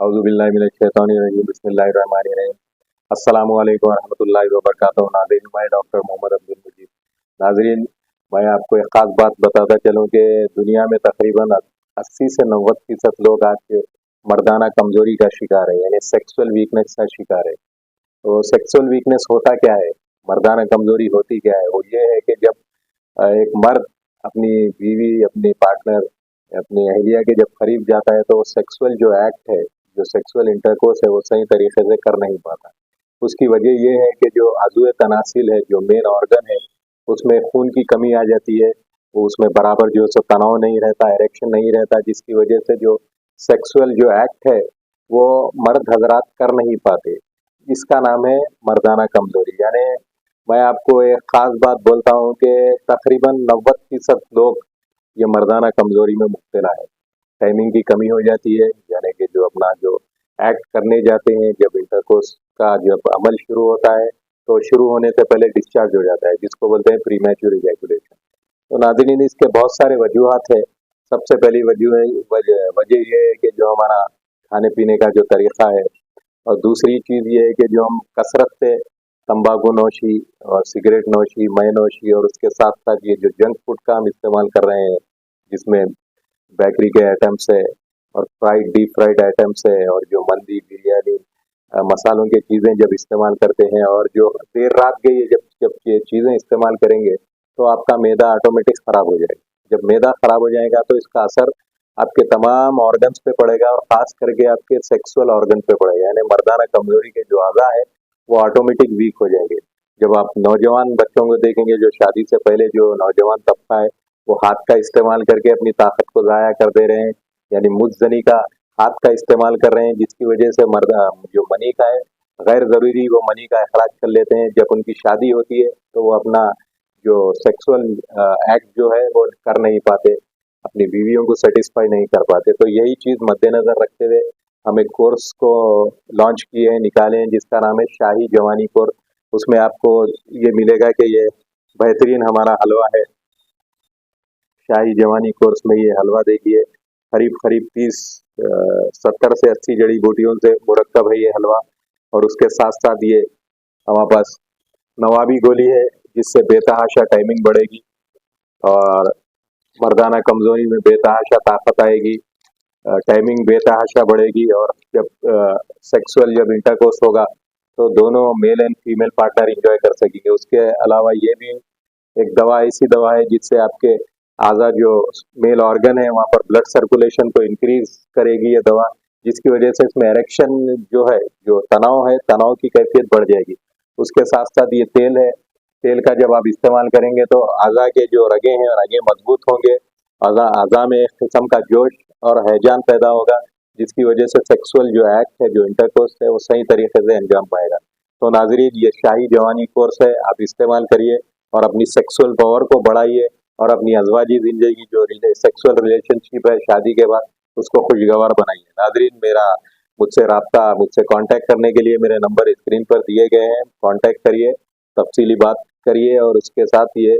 औज़ुबिल्लाहि बिस्मिल्लाहिर्रहमानिर्रहीम। अस्सलामु अलैकुम वरहमतुल्लाहि वबरकातुहू। नाज़रीन, मैं डॉक्टर मोहम्मद अब्दुल मुजीब। नाज़रीन, मैं आपको एक ख़ास बात बताता चलूँ कि दुनिया में तकरीबन 80 से 90% लोग आज के मर्दाना कमज़ोरी का शिकार है, यानी सेक्सुअल वीकनेस का शिकार है। तो सेक्सुअल वीकनेस होता क्या है, मर्दाना कमज़ोरी होती क्या है? वो ये है कि जब एक मर्द अपनी बीवी, अपनी पार्टनर, अपनी अहलिया के जब करीब जाता है तो सेक्सुअल जो एक्ट है, जो सेक्सुअल इंटरकोर्स है, वो सही तरीके से कर नहीं पाता। उसकी वजह ये है कि जो अज़ुए तनासिल है, जो मेन ऑर्गन है, उसमें खून की कमी आ जाती है। वो उसमें बराबर जो सो तनाव नहीं रहता, एरेक्शन नहीं रहता, जिसकी वजह से जो सेक्सुअल जो एक्ट है वो मर्द हजरात कर नहीं पाते। इसका नाम है मर्दाना कमजोरी। यानी मैं आपको एक खास बात बोलता हूँ कि तकरीबन 90% लोग ये मर्दाना कमजोरी में मुब्तला है। टाइमिंग की कमी हो जाती है, यानी कि जो अपना जो एक्ट करने जाते हैं, जब इंटरकोर्स का जब अमल शुरू होता है तो शुरू होने से पहले डिस्चार्ज हो जाता है, जिसको बोलते हैं प्रीमैच्योर इजैकुलेशन। तो नाज़रीन, इसके बहुत सारे वजूहात है। सबसे पहली वजह वजह ये है कि जो हमारा खाने पीने का जो तरीक़ा है, और दूसरी चीज़ ये है कि जो हम कसरत से तंबाकू नोशी और सिगरेट नोशी, मय नोशी, और उसके साथ साथ ये जो जंक फूड का हम इस्तेमाल कर रहे हैं, जिसमें बेकरी के आइटम्स है और डीप फ्राइड आइटम्स है, और जो मंदी, बिरयानी, मसालों की चीज़ें जब इस्तेमाल करते हैं, और जो देर रात के ये जब जब ये चीज़ें इस्तेमाल करेंगे तो आपका मैदा ऑटोमेटिक ख़राब हो जाएगा। जब मैदा ख़राब हो जाएगा तो इसका असर आपके तमाम ऑर्गन्स पे पड़ेगा, और ख़ास करके आपके सेक्सुअल ऑर्गन पे पड़ेगा। यानी मर्दाना कमजोरी के जो अज़ा है वो ऑटोमेटिक वीक हो जाएंगे। जब आप नौजवान बच्चों को देखेंगे, जो शादी से पहले जो नौजवान तबका है, वो हाथ का इस्तेमाल करके अपनी ताकत को ज़ाया कर दे रहे हैं, यानी मुज़्ज़नी का हाथ का इस्तेमाल कर रहे हैं, जिसकी वजह से मर्द जो मनी का है, गैर ज़रूरी वो मनी का अखराज कर लेते हैं। जब उनकी शादी होती है तो वो अपना जो सेक्सुअल एक्ट जो है वो कर नहीं पाते, अपनी बीवियों को सेटिस्फाई नहीं कर पाते। तो यही चीज़ मद्देनज़र रखते हुए हम एक कोर्स को लॉन्च किए हैं, निकाले हैं, जिसका नाम है शाही जवानी कोर्स। उसमें आपको ये मिलेगा कि ये बेहतरीन हमारा हलवा है। शाही जवानी कोर्स में ये हलवा देखिए, करीब करीब 70 से 80 जड़ी बूटियों से मुरक्कब है ये हलवा। और उसके साथ साथ ये हमारे पास नवाबी गोली है, जिससे बेतहाशा टाइमिंग बढ़ेगी और मर्दाना कमजोरी में बेतहाशा ताकत आएगी, टाइमिंग बेतहाशा बढ़ेगी। और जब सेक्सुअल जब इंटरकोर्स होगा तो दोनों male and female partner enjoy कर सकेंगे। उसके अलावा ये भी एक दवा, ऐसी दवा है जिससे आपके आज़ा जो मेल ऑर्गन है वहाँ पर ब्लड सर्कुलेशन को इंक्रीज करेगी ये दवा, जिसकी वजह से इसमें एरेक्शन जो है, जो तनाव है, तनाव की कैफियत बढ़ जाएगी। उसके साथ साथ ये तेल है, तेल का जब आप इस्तेमाल करेंगे तो आज़ा के जो रगे हैं, रगे मजबूत होंगे, आज़ा में एक किस्म का जोश और हैजान पैदा होगा, जिसकी वजह से सेक्सुअल जो एक्ट है, जो इंटरकोर्स है, वो सही तरीके से अंजाम पाएगा। तो नाज़रीन, ये शाही जवानी कोर्स है, आप इस्तेमाल करिए और अपनी सेक्सुअल पावर को बढ़ाइए, और अपनी अज़वाजी ज़िंदगी जो सेक्सुअल रिलेशनशिप है शादी के बाद, उसको खुशगवार बनाइए। नाज़रीन, मेरा मुझसे कांटेक्ट करने के लिए मेरे नंबर स्क्रीन पर दिए गए हैं, कांटेक्ट करिए, तफसीली बात करिए, और उसके साथ ये